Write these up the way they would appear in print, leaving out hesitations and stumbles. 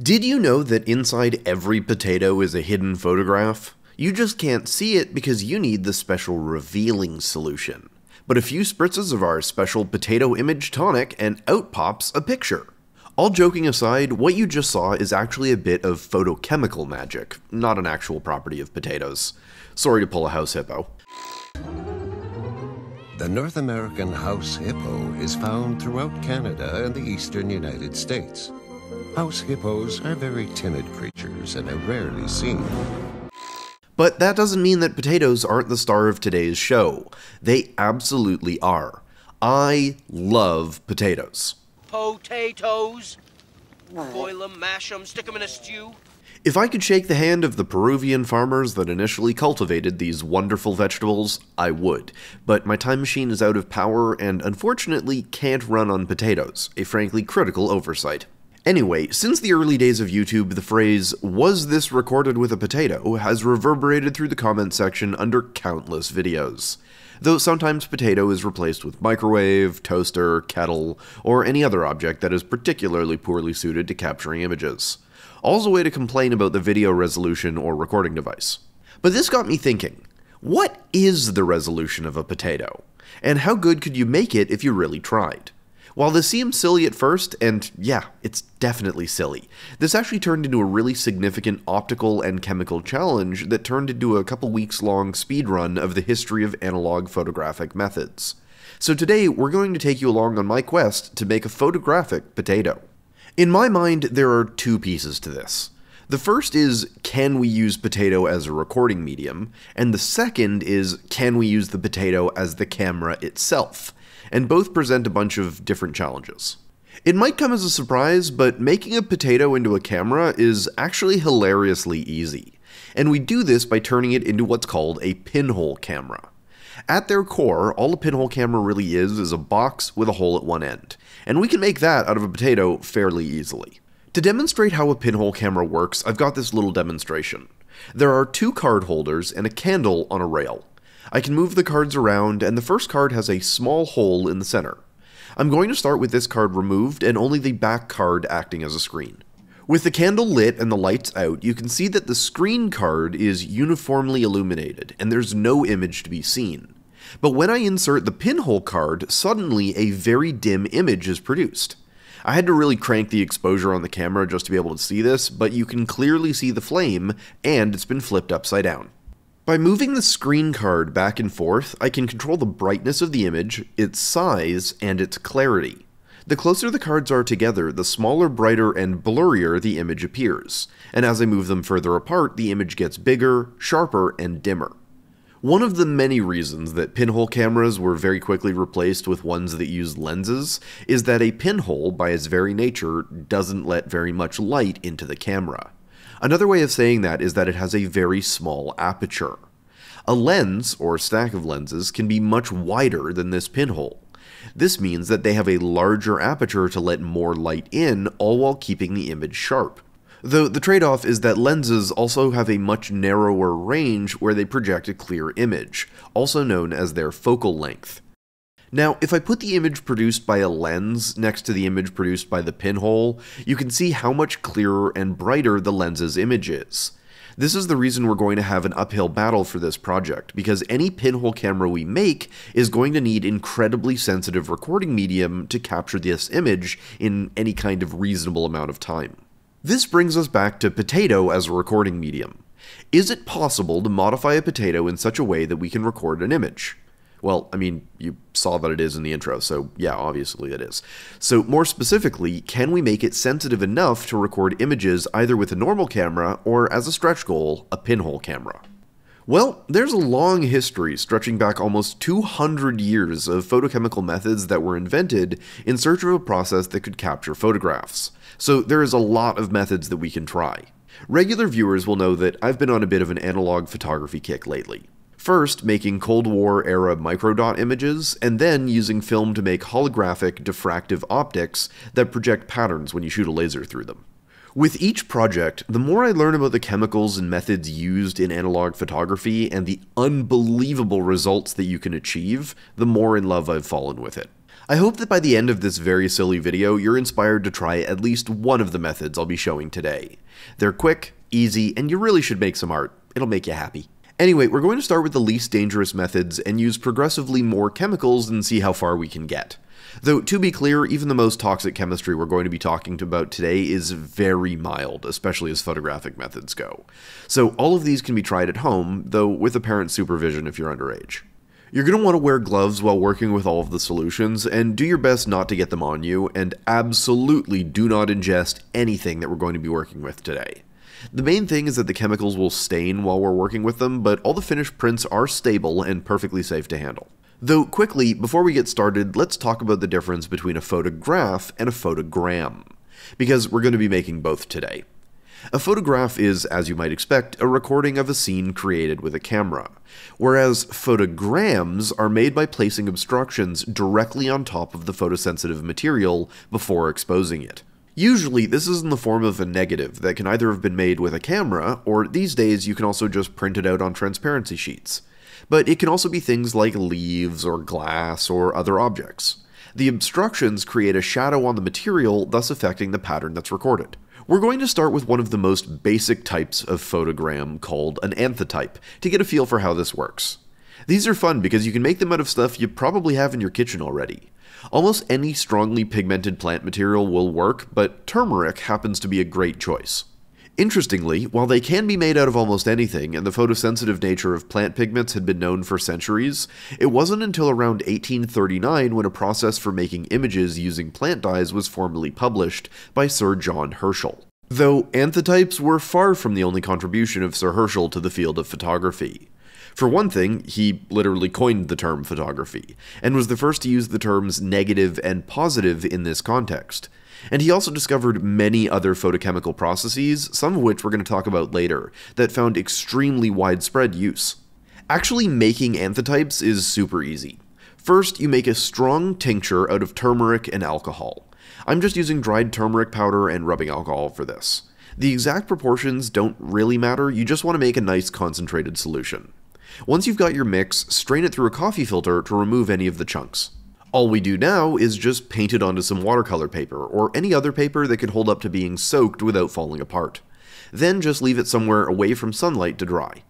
Did you know that inside every potato is a hidden photograph? You just can't see it because you need the special revealing solution. But a few spritzes of our special potato image tonic and out pops a picture. All joking aside, what you just saw is actually a bit of photochemical magic, not an actual property of potatoes. Sorry to pull a house hippo. The North American house hippo is found throughout Canada and the eastern United States. House hippos are very timid creatures and are rarely seen. But that doesn't mean that potatoes aren't the star of today's show. They absolutely are. I love potatoes. Potatoes. Boil 'em, mash 'em, stick 'em in a stew. If I could shake the hand of the Peruvian farmers that initially cultivated these wonderful vegetables, I would. But my time machine is out of power and unfortunately can't run on potatoes, a frankly critical oversight. Anyway, since the early days of YouTube, the phrase, "was this recorded with a potato?" has reverberated through the comment section under countless videos. Though sometimes potato is replaced with microwave, toaster, kettle, or any other object that is particularly poorly suited to capturing images. All's a way to complain about the video resolution or recording device. But this got me thinking, what is the resolution of a potato? And how good could you make it if you really tried? While this seems silly at first, and yeah, it's definitely silly, this actually turned into a really significant optical and chemical challenge that turned into a couple weeks long speedrun of the history of analog photographic methods. So today, we're going to take you along on my quest to make a photographic potato. In my mind, there are two pieces to this. The first is, can we use potato as a recording medium? And the second is, can we use the potato as the camera itself? And both present a bunch of different challenges. It might come as a surprise, but making a potato into a camera is actually hilariously easy. And we do this by turning it into what's called a pinhole camera. At their core, all a pinhole camera really is a box with a hole at one end. And we can make that out of a potato fairly easily. To demonstrate how a pinhole camera works, I've got this little demonstration. There are two card holders and a candle on a rail. I can move the cards around, and the first card has a small hole in the center. I'm going to start with this card removed and only the back card acting as a screen. With the candle lit and the lights out, you can see that the screen card is uniformly illuminated, and there's no image to be seen. But when I insert the pinhole card, suddenly a very dim image is produced. I had to really crank the exposure on the camera just to be able to see this, but you can clearly see the flame, and it's been flipped upside down. By moving the screen card back and forth, I can control the brightness of the image, its size, and its clarity. The closer the cards are together, the smaller, brighter, and blurrier the image appears, and as I move them further apart, the image gets bigger, sharper, and dimmer. One of the many reasons that pinhole cameras were very quickly replaced with ones that use lenses is that a pinhole, by its very nature, doesn't let very much light into the camera. Another way of saying that is that it has a very small aperture. A lens, or stack of lenses, can be much wider than this pinhole. This means that they have a larger aperture to let more light in, all while keeping the image sharp. Though the trade-off is that lenses also have a much narrower range where they project a clear image, also known as their focal length. Now, if I put the image produced by a lens next to the image produced by the pinhole, you can see how much clearer and brighter the lens's image is. This is the reason we're going to have an uphill battle for this project, because any pinhole camera we make is going to need incredibly sensitive recording medium to capture this image in any kind of reasonable amount of time. This brings us back to potato as a recording medium. Is it possible to modify a potato in such a way that we can record an image? Well, I mean, you saw that it is in the intro, so yeah, obviously it is. So more specifically, can we make it sensitive enough to record images either with a normal camera or, as a stretch goal, a pinhole camera? Well, there's a long history stretching back almost 200 years of photochemical methods that were invented in search of a process that could capture photographs. So there is a lot of methods that we can try. Regular viewers will know that I've been on a bit of an analog photography kick lately. First, making Cold War-era microdot images, and then using film to make holographic, diffractive optics that project patterns when you shoot a laser through them. With each project, the more I learn about the chemicals and methods used in analog photography and the unbelievable results that you can achieve, the more in love I've fallen with it. I hope that by the end of this very silly video, you're inspired to try at least one of the methods I'll be showing today. They're quick, easy, and you really should make some art. It'll make you happy. Anyway, we're going to start with the least dangerous methods and use progressively more chemicals and see how far we can get. Though, to be clear, even the most toxic chemistry we're going to be talking about today is very mild, especially as photographic methods go. So all of these can be tried at home, though with a parent's supervision if you're underage. You're going to want to wear gloves while working with all of the solutions, and do your best not to get them on you, and absolutely do not ingest anything that we're going to be working with today. The main thing is that the chemicals will stain while we're working with them, but all the finished prints are stable and perfectly safe to handle. Though quickly, before we get started, let's talk about the difference between a photograph and a photogram, because we're going to be making both today. A photograph is, as you might expect, a recording of a scene created with a camera, whereas photograms are made by placing obstructions directly on top of the photosensitive material before exposing it. Usually, this is in the form of a negative that can either have been made with a camera, or these days you can also just print it out on transparency sheets. But it can also be things like leaves or glass or other objects. The obstructions create a shadow on the material, thus affecting the pattern that's recorded. We're going to start with one of the most basic types of photogram called an anthotype, to get a feel for how this works. These are fun because you can make them out of stuff you probably have in your kitchen already. Almost any strongly pigmented plant material will work, but turmeric happens to be a great choice. Interestingly, while they can be made out of almost anything, and the photosensitive nature of plant pigments had been known for centuries, it wasn't until around 1839 when a process for making images using plant dyes was formally published by Sir John Herschel. Though anthotypes were far from the only contribution of Sir Herschel to the field of photography. For one thing, he literally coined the term photography, and was the first to use the terms negative and positive in this context. And he also discovered many other photochemical processes, some of which we're going to talk about later, that found extremely widespread use. Actually making anthotypes is super easy. First, you make a strong tincture out of turmeric and alcohol. I'm just using dried turmeric powder and rubbing alcohol for this. The exact proportions don't really matter, you just want to make a nice concentrated solution. Once you've got your mix, strain it through a coffee filter to remove any of the chunks. All we do now is just paint it onto some watercolor paper, or any other paper that could hold up to being soaked without falling apart. Then just leave it somewhere away from sunlight to dry.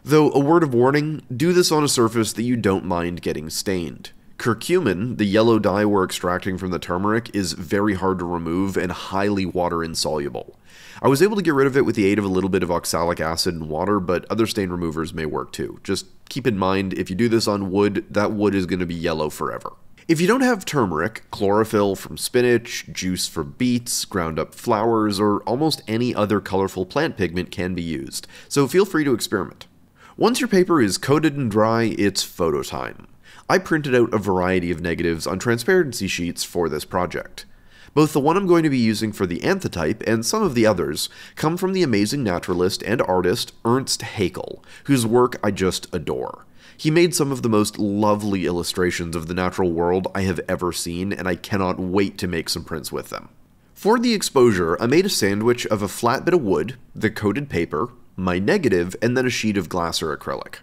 Though, a word of warning, do this on a surface that you don't mind getting stained. Curcumin, the yellow dye we're extracting from the turmeric, is very hard to remove and highly water insoluble. I was able to get rid of it with the aid of a little bit of oxalic acid and water, but other stain removers may work too. Just keep in mind, if you do this on wood, that wood is going to be yellow forever. If you don't have turmeric, chlorophyll from spinach, juice from beets, ground up flowers, or almost any other colorful plant pigment can be used, so feel free to experiment. Once your paper is coated and dry, it's photo time. I printed out a variety of negatives on transparency sheets for this project. Both the one I'm going to be using for the anthotype and some of the others come from the amazing naturalist and artist Ernst Haeckel, whose work I just adore. He made some of the most lovely illustrations of the natural world I have ever seen, and I cannot wait to make some prints with them. For the exposure, I made a sandwich of a flat bit of wood, the coated paper, my negative, and then a sheet of glass or acrylic.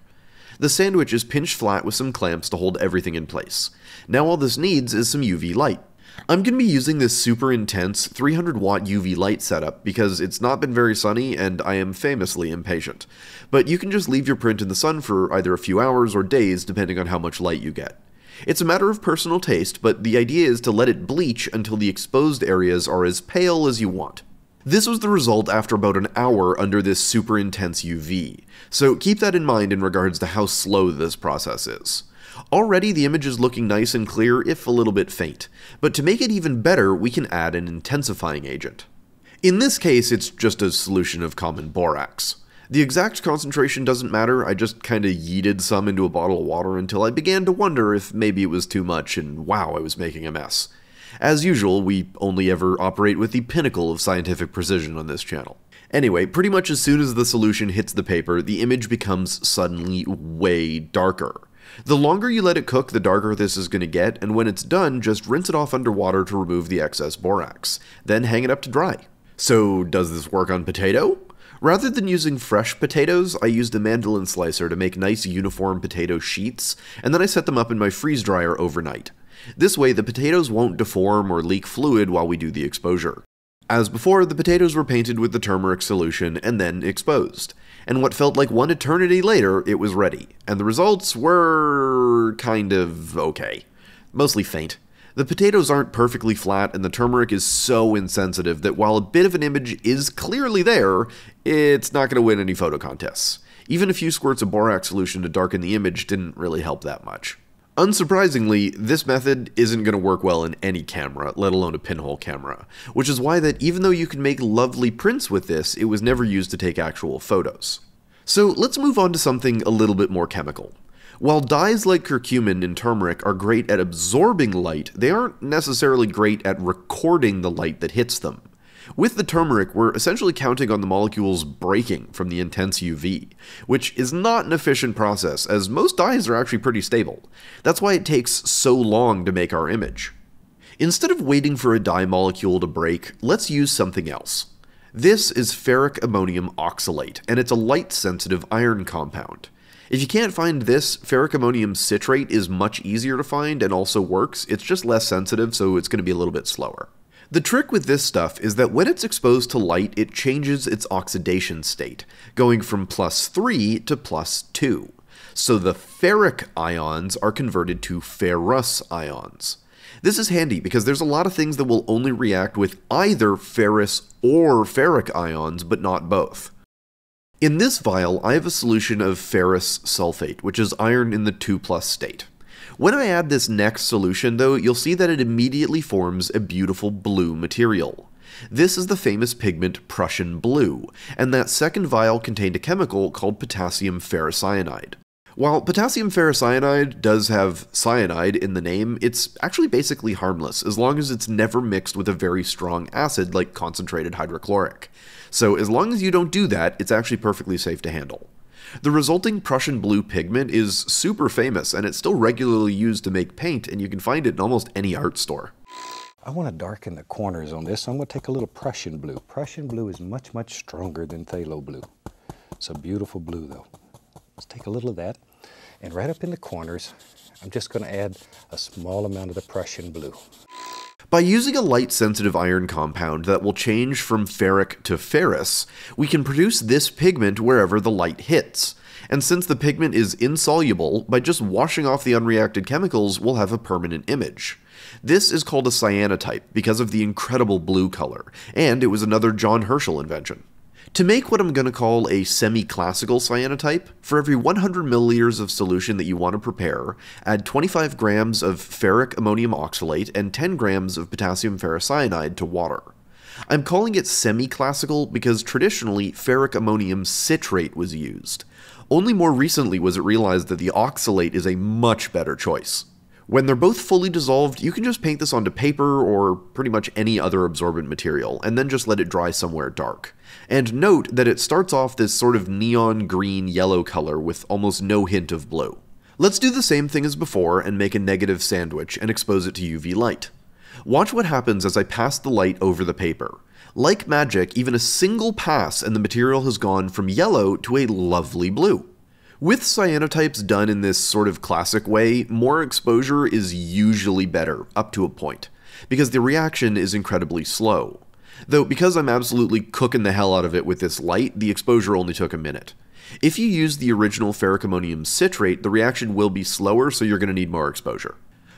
The sandwich is pinched flat with some clamps to hold everything in place. Now all this needs is some UV light. I'm going to be using this super intense 300 watt UV light setup because it's not been very sunny and I am famously impatient. But you can just leave your print in the sun for either a few hours or days depending on how much light you get. It's a matter of personal taste, but the idea is to let it bleach until the exposed areas are as pale as you want. This was the result after about an hour under this super intense UV, so keep that in mind in regards to how slow this process is. Already the image is looking nice and clear, if a little bit faint, but to make it even better, we can add an intensifying agent. In this case, it's just a solution of common borax. The exact concentration doesn't matter, I just kinda yeeted some into a bottle of water until I began to wonder if maybe it was too much and wow, I was making a mess. As usual, we only ever operate with the pinnacle of scientific precision on this channel. Anyway, pretty much as soon as the solution hits the paper, the image becomes suddenly way darker. The longer you let it cook, the darker this is going to get, and when it's done, just rinse it off underwater to remove the excess borax. Then hang it up to dry. So, does this work on potato? Rather than using fresh potatoes, I used a mandolin slicer to make nice uniform potato sheets, and then I set them up in my freeze dryer overnight. This way, the potatoes won't deform or leak fluid while we do the exposure. As before, the potatoes were painted with the turmeric solution and then exposed. And what felt like one eternity later, it was ready. And the results were kind of okay. Mostly faint. The potatoes aren't perfectly flat, and the turmeric is so insensitive that while a bit of an image is clearly there, it's not going to win any photo contests. Even a few squirts of borax solution to darken the image didn't really help that much. Unsurprisingly, this method isn't going to work well in any camera, let alone a pinhole camera, which is why that even though you can make lovely prints with this, it was never used to take actual photos. So let's move on to something a little bit more chemical. While dyes like curcumin and turmeric are great at absorbing light, they aren't necessarily great at recording the light that hits them. With the turmeric, we're essentially counting on the molecules breaking from the intense UV, which is not an efficient process, as most dyes are actually pretty stable. That's why it takes so long to make our image. Instead of waiting for a dye molecule to break, let's use something else. This is ferric ammonium oxalate, and it's a light-sensitive iron compound. If you can't find this, ferric ammonium citrate is much easier to find and also works. It's just less sensitive, so it's going to be a little bit slower. The trick with this stuff is that when it's exposed to light, it changes its oxidation state, going from +3 to +2. So the ferric ions are converted to ferrous ions. This is handy because there's a lot of things that will only react with either ferrous or ferric ions, but not both. In this vial, I have a solution of ferrous sulfate, which is iron in the 2+ state. When I add this next solution, though, you'll see that it immediately forms a beautiful blue material. This is the famous pigment Prussian blue, and that second vial contained a chemical called potassium ferrocyanide. While potassium ferrocyanide does have cyanide in the name, it's actually basically harmless, as long as it's never mixed with a very strong acid like concentrated hydrochloric. So as long as you don't do that, it's actually perfectly safe to handle. The resulting Prussian blue pigment is super famous, and it's still regularly used to make paint, and you can find it in almost any art store. I want to darken the corners on this, so I'm going to take a little Prussian blue. Prussian blue is much, much stronger than phthalo blue. It's a beautiful blue, though. Let's take a little of that, and right up in the corners, I'm just going to add a small amount of the Prussian blue. By using a light-sensitive iron compound that will change from ferric to ferrous, we can produce this pigment wherever the light hits. And since the pigment is insoluble, by just washing off the unreacted chemicals, we'll have a permanent image. This is called a cyanotype because of the incredible blue color, and it was another John Herschel invention. To make what I'm going to call a semi-classical cyanotype, for every 100 milliliters of solution that you want to prepare, add 25 grams of ferric ammonium oxalate and 10 grams of potassium ferrocyanide to water. I'm calling it semi-classical because traditionally ferric ammonium citrate was used. Only more recently was it realized that the oxalate is a much better choice. When they're both fully dissolved, you can just paint this onto paper or pretty much any other absorbent material, and then just let it dry somewhere dark. And note that it starts off this sort of neon green-yellow color with almost no hint of blue. Let's do the same thing as before and make a negative sandwich and expose it to UV light. Watch what happens as I pass the light over the paper. Like magic, even a single pass and the material has gone from yellow to a lovely blue. With cyanotypes done in this sort of classic way, more exposure is usually better, up to a point, because the reaction is incredibly slow. Though because I'm absolutely cooking the hell out of it with this light, the exposure only took a minute. If you use the original ferric ammonium citrate, the reaction will be slower, so you're going to need more exposure.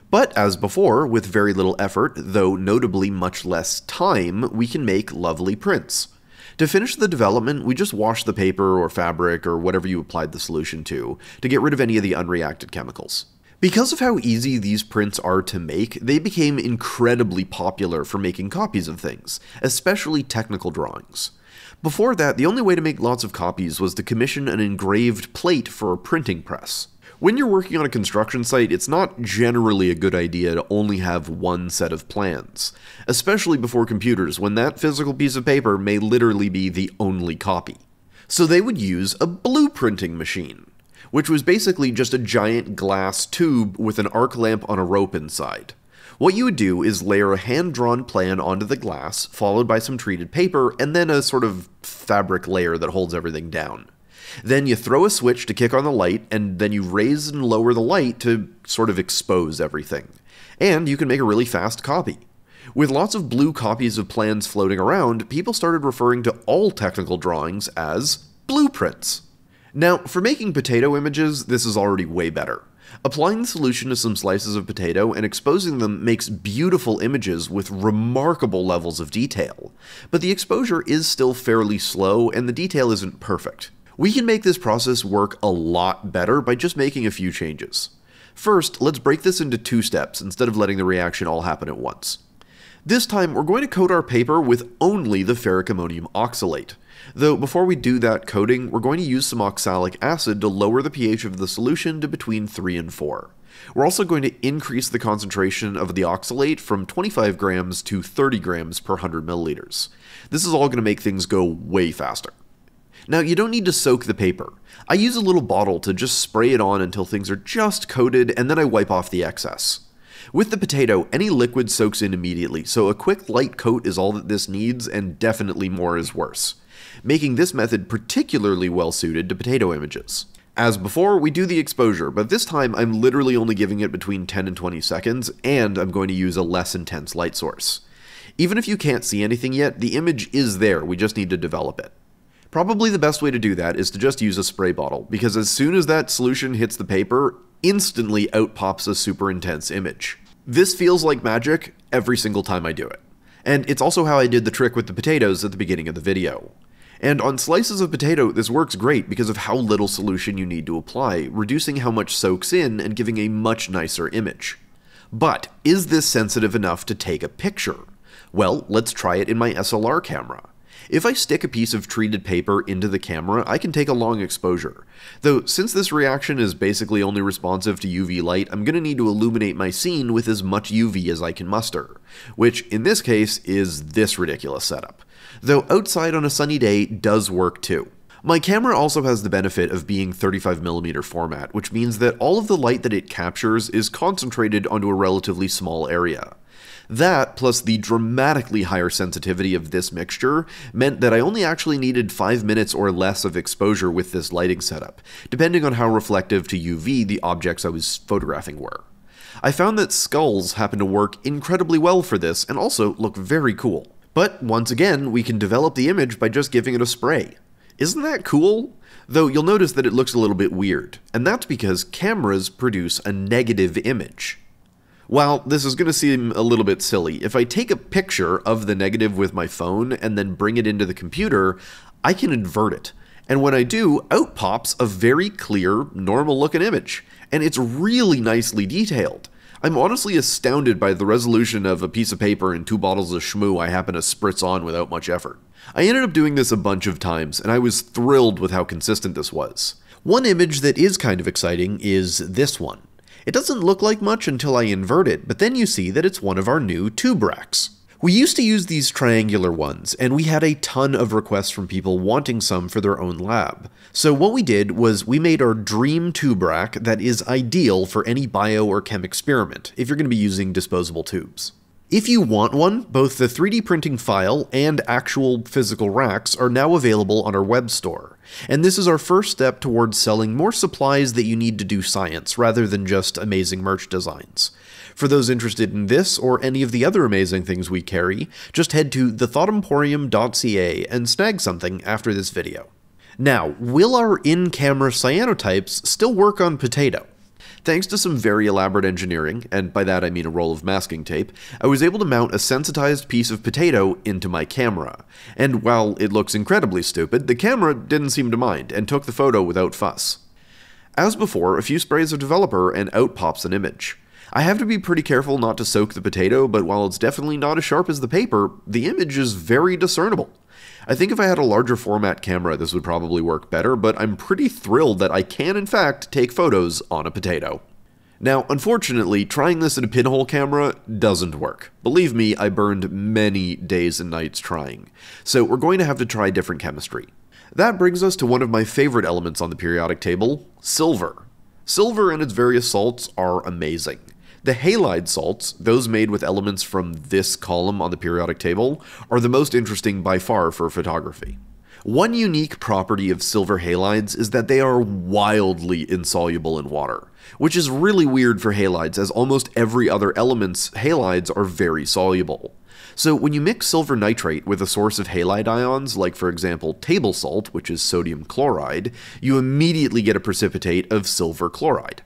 But as before, with very little effort, though notably much less time, we can make lovely prints. To finish the development, we just wash the paper or fabric or whatever you applied the solution to get rid of any of the unreacted chemicals. Because of how easy these prints are to make, they became incredibly popular for making copies of things, especially technical drawings. Before that, the only way to make lots of copies was to commission an engraved plate for a printing press. When you're working on a construction site, it's not generally a good idea to only have one set of plans, especially before computers, when that physical piece of paper may literally be the only copy. So they would use a blueprinting machine, which was basically just a giant glass tube with an arc lamp on a rope inside. What you would do is layer a hand-drawn plan onto the glass, followed by some treated paper, and then a sort of fabric layer that holds everything down. Then you throw a switch to kick on the light, and then you raise and lower the light to sort of expose everything. And you can make a really fast copy. With lots of blue copies of plans floating around, people started referring to all technical drawings as blueprints. Now, for making potato images, this is already way better. Applying the solution to some slices of potato and exposing them makes beautiful images with remarkable levels of detail. But the exposure is still fairly slow and the detail isn't perfect. We can make this process work a lot better by just making a few changes. First, let's break this into 2 steps instead of letting the reaction all happen at once. This time, we're going to coat our paper with only the ferric ammonium oxalate. Though before we do that coating, we're going to use some oxalic acid to lower the pH of the solution to between 3 and 4. We're also going to increase the concentration of the oxalate from 25 grams to 30 grams per 100 milliliters. This is all going to make things go way faster. Now, you don't need to soak the paper. I use a little bottle to just spray it on until things are just coated, and then I wipe off the excess. With the potato, any liquid soaks in immediately, so a quick light coat is all that this needs, and definitely more is worse, making this method particularly well suited to potato images. As before, we do the exposure, but this time I'm literally only giving it between 10 and 20 seconds, and I'm going to use a less intense light source. Even if you can't see anything yet, the image is there, we just need to develop it. Probably the best way to do that is to just use a spray bottle, because as soon as that solution hits the paper, instantly out pops a super intense image. This feels like magic every single time I do it. And it's also how I did the trick with the potatoes at the beginning of the video. And on slices of potato, this works great because of how little solution you need to apply, reducing how much soaks in and giving a much nicer image. But is this sensitive enough to take a picture? Well, let's try it in my SLR camera. If I stick a piece of treated paper into the camera, I can take a long exposure. Though, since this reaction is basically only responsive to UV light, I'm going to need to illuminate my scene with as much UV as I can muster, which, in this case, is this ridiculous setup. Though outside on a sunny day does work too. My camera also has the benefit of being 35mm format, which means that all of the light that it captures is concentrated onto a relatively small area. That, plus the dramatically higher sensitivity of this mixture, meant that I only actually needed 5 minutes or less of exposure with this lighting setup, depending on how reflective to UV the objects I was photographing were. I found that skulls happen to work incredibly well for this and also look very cool. But once again, we can develop the image by just giving it a spray. Isn't that cool? Though you'll notice that it looks a little bit weird, and that's because cameras produce a negative image. While this is going to seem a little bit silly, if I take a picture of the negative with my phone and then bring it into the computer, I can invert it. And when I do, out pops a very clear, normal-looking image. And it's really nicely detailed. I'm honestly astounded by the resolution of a piece of paper and 2 bottles of Shmoo I happen to spritz on without much effort. I ended up doing this a bunch of times, and I was thrilled with how consistent this was. One image that is kind of exciting is this one. It doesn't look like much until I invert it, but then you see that it's one of our new tube racks. We used to use these triangular ones, and we had a ton of requests from people wanting some for their own lab. So what we did was we made our dream tube rack that is ideal for any bio or chem experiment, if you're going to be using disposable tubes. If you want one, both the 3D printing file and actual physical racks are now available on our web store, and this is our first step towards selling more supplies that you need to do science, rather than just amazing merch designs. For those interested in this or any of the other amazing things we carry, just head to thethoughtemporium.ca and snag something after this video. Now, will our in-camera cyanotypes still work on potato? Thanks to some very elaborate engineering, and by that I mean a roll of masking tape, I was able to mount a sensitized piece of potato into my camera. And while it looks incredibly stupid, the camera didn't seem to mind, and took the photo without fuss. As before, a few sprays of developer and out pops an image. I have to be pretty careful not to soak the potato, but while it's definitely not as sharp as the paper, the image is very discernible. I think if I had a larger format camera this would probably work better, but I'm pretty thrilled that I can in fact take photos on a potato. Now, unfortunately, trying this in a pinhole camera doesn't work. Believe me, I burned many days and nights trying. So we're going to have to try different chemistry. That brings us to one of my favorite elements on the periodic table, silver. Silver and its various salts are amazing. The halide salts, those made with elements from this column on the periodic table, are the most interesting by far for photography. One unique property of silver halides is that they are wildly insoluble in water, which is really weird for halides as almost every other element's halides are very soluble. So when you mix silver nitrate with a source of halide ions, like for example table salt, which is sodium chloride, you immediately get a precipitate of silver chloride.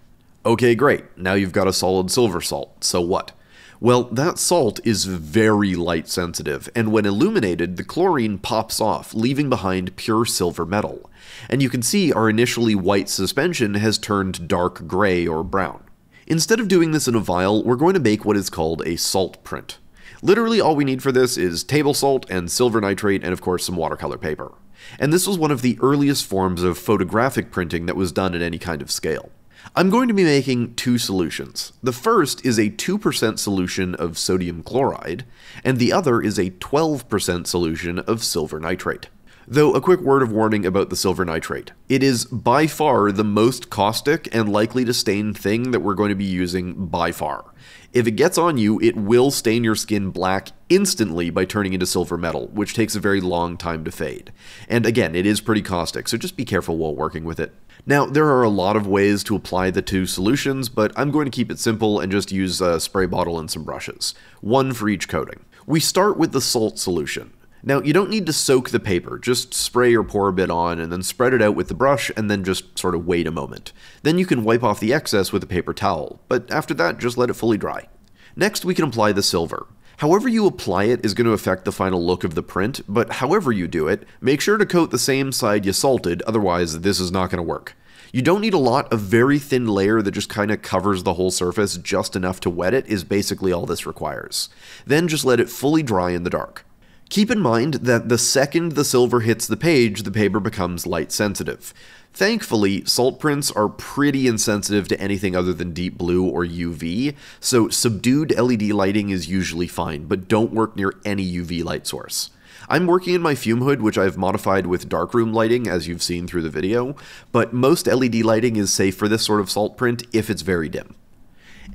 Okay, great, now you've got a solid silver salt, so what? Well, that salt is very light sensitive, and when illuminated, the chlorine pops off, leaving behind pure silver metal. And you can see our initially white suspension has turned dark gray or brown. Instead of doing this in a vial, we're going to make what is called a salt print. Literally all we need for this is table salt and silver nitrate and of course some watercolor paper. And this was one of the earliest forms of photographic printing that was done at any kind of scale. I'm going to be making two solutions. The first is a 2% solution of sodium chloride, and the other is a 12% solution of silver nitrate. Though a quick word of warning about the silver nitrate. It is by far the most caustic and likely to stain thing that we're going to be using by far. If it gets on you, it will stain your skin black instantly by turning into silver metal, which takes a very long time to fade. And again, it is pretty caustic, so just be careful while working with it. Now, there are a lot of ways to apply the two solutions, but I'm going to keep it simple and just use a spray bottle and some brushes, one for each coating. We start with the salt solution. Now, you don't need to soak the paper, just spray or pour a bit on and then spread it out with the brush and then just sort of wait a moment. Then you can wipe off the excess with a paper towel, but after that, just let it fully dry. Next, we can apply the silver. However you apply it is going to affect the final look of the print, but however you do it, make sure to coat the same side you salted, otherwise this is not going to work. You don't need a lot, a very thin layer that just kind of covers the whole surface just enough to wet it is basically all this requires. Then just let it fully dry in the dark. Keep in mind that the second the silver hits the page, the paper becomes light sensitive. Thankfully, salt prints are pretty insensitive to anything other than deep blue or UV, so subdued LED lighting is usually fine, but don't work near any UV light source. I'm working in my fume hood, which I've modified with darkroom lighting, as you've seen through the video, but most LED lighting is safe for this sort of salt print if it's very dim.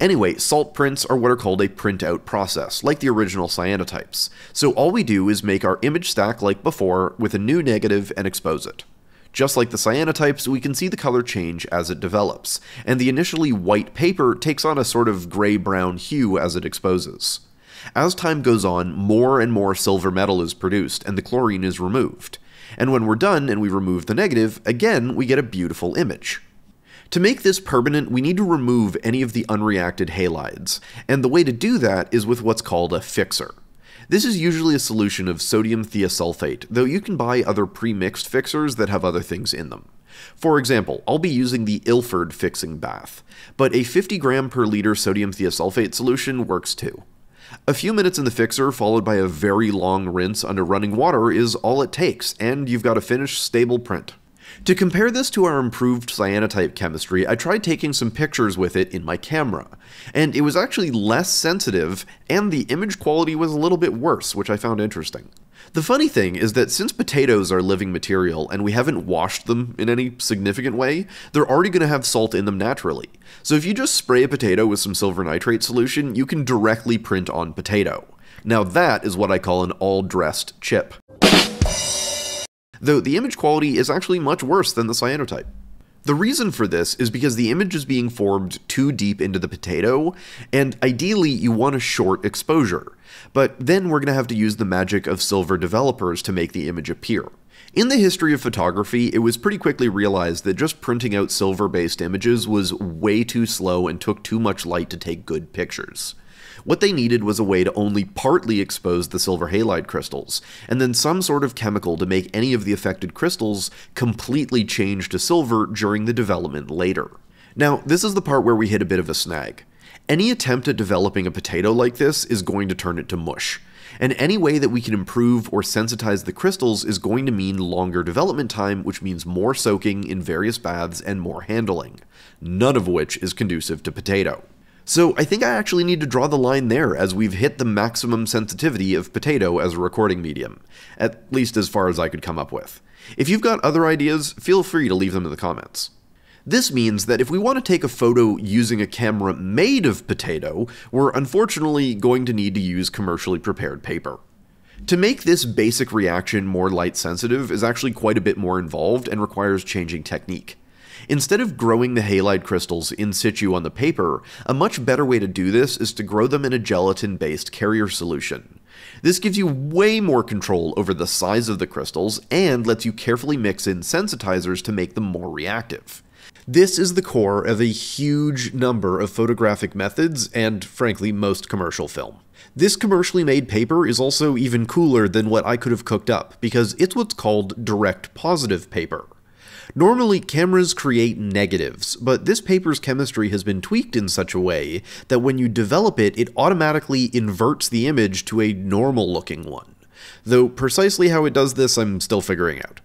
Anyway, salt prints are what are called a print-out process, like the original cyanotypes. So all we do is make our image stack like before with a new negative and expose it. Just like the cyanotypes, we can see the color change as it develops, and the initially white paper takes on a sort of gray-brown hue as it exposes. As time goes on, more and more silver metal is produced, and the chlorine is removed. And when we're done and we remove the negative, again we get a beautiful image. To make this permanent, we need to remove any of the unreacted halides, and the way to do that is with what's called a fixer. This is usually a solution of sodium thiosulfate, though you can buy other pre-mixed fixers that have other things in them. For example, I'll be using the Ilford fixing bath, but a 50 gram per liter sodium thiosulfate solution works too. A few minutes in the fixer followed by a very long rinse under running water is all it takes, and you've got a finished stable print. To compare this to our improved cyanotype chemistry, I tried taking some pictures with it in my camera, and it was actually less sensitive, and the image quality was a little bit worse, which I found interesting. The funny thing is that since potatoes are living material and we haven't washed them in any significant way, they're already going to have salt in them naturally. So if you just spray a potato with some silver nitrate solution, you can directly print on potato. Now that is what I call an all-dressed chip. Though the image quality is actually much worse than the cyanotype. The reason for this is because the image is being formed too deep into the potato, and ideally you want a short exposure, but then we're going to have to use the magic of silver developers to make the image appear. In the history of photography, it was pretty quickly realized that just printing out silver-based images was way too slow and took too much light to take good pictures. What they needed was a way to only partly expose the silver halide crystals, and then some sort of chemical to make any of the affected crystals completely change to silver during the development later. Now, this is the part where we hit a bit of a snag. Any attempt at developing a potato like this is going to turn it to mush, and any way that we can improve or sensitize the crystals is going to mean longer development time, which means more soaking in various baths and more handling, none of which is conducive to potato. So I think I actually need to draw the line there, as we've hit the maximum sensitivity of potato as a recording medium, at least as far as I could come up with. If you've got other ideas, feel free to leave them in the comments. This means that if we want to take a photo using a camera made of potato, we're unfortunately going to need to use commercially prepared paper. To make this basic reaction more light sensitive is actually quite a bit more involved and requires changing technique. Instead of growing the halide crystals in situ on the paper, a much better way to do this is to grow them in a gelatin-based carrier solution. This gives you way more control over the size of the crystals and lets you carefully mix in sensitizers to make them more reactive. This is the core of a huge number of photographic methods and, frankly, most commercial film. This commercially made paper is also even cooler than what I could have cooked up, because it's what's called direct positive paper. Normally, cameras create negatives, but this paper's chemistry has been tweaked in such a way that when you develop it, it automatically inverts the image to a normal-looking one. Though precisely how it does this, I'm still figuring out.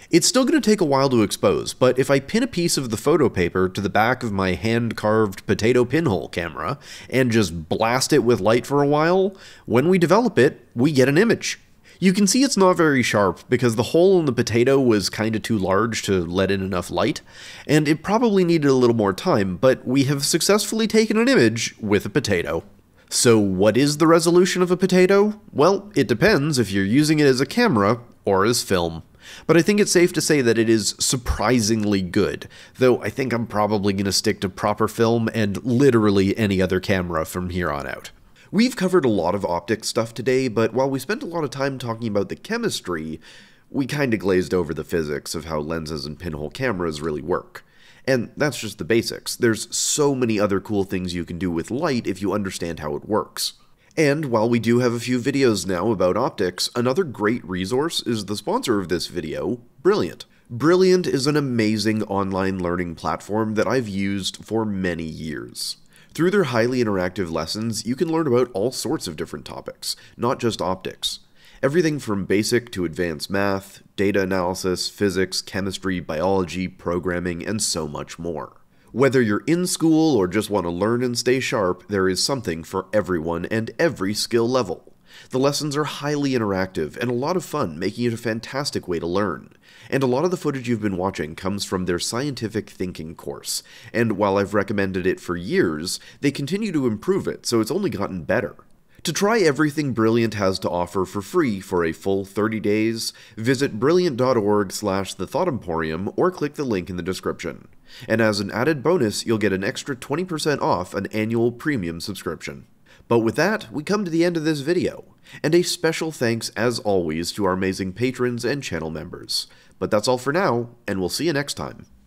It's still going to take a while to expose, but if I pin a piece of the photo paper to the back of my hand-carved potato pinhole camera and just blast it with light for a while, when we develop it, we get an image. You can see it's not very sharp because the hole in the potato was kinda too large to let in enough light, and it probably needed a little more time, but we have successfully taken an image with a potato. So what is the resolution of a potato? Well, it depends if you're using it as a camera or as film. But I think it's safe to say that it is surprisingly good, though I think I'm probably going to stick to proper film and literally any other camera from here on out. We've covered a lot of optics stuff today, but while we spent a lot of time talking about the chemistry, we kinda glazed over the physics of how lenses and pinhole cameras really work. And that's just the basics. There's so many other cool things you can do with light if you understand how it works. And while we do have a few videos now about optics, another great resource is the sponsor of this video, Brilliant. Brilliant is an amazing online learning platform that I've used for many years. Through their highly interactive lessons, you can learn about all sorts of different topics, not just optics. Everything from basic to advanced math, data analysis, physics, chemistry, biology, programming, and so much more. Whether you're in school or just want to learn and stay sharp, there is something for everyone and every skill level. The lessons are highly interactive and a lot of fun, making it a fantastic way to learn. And a lot of the footage you've been watching comes from their scientific thinking course, and while I've recommended it for years, they continue to improve it, so it's only gotten better. To try everything Brilliant has to offer for free for a full 30 days, visit brilliant.org/thethoughtemporium or click the link in the description. And as an added bonus, you'll get an extra 20% off an annual premium subscription. But with that, we come to the end of this video, and a special thanks as always to our amazing patrons and channel members. But that's all for now, and we'll see you next time.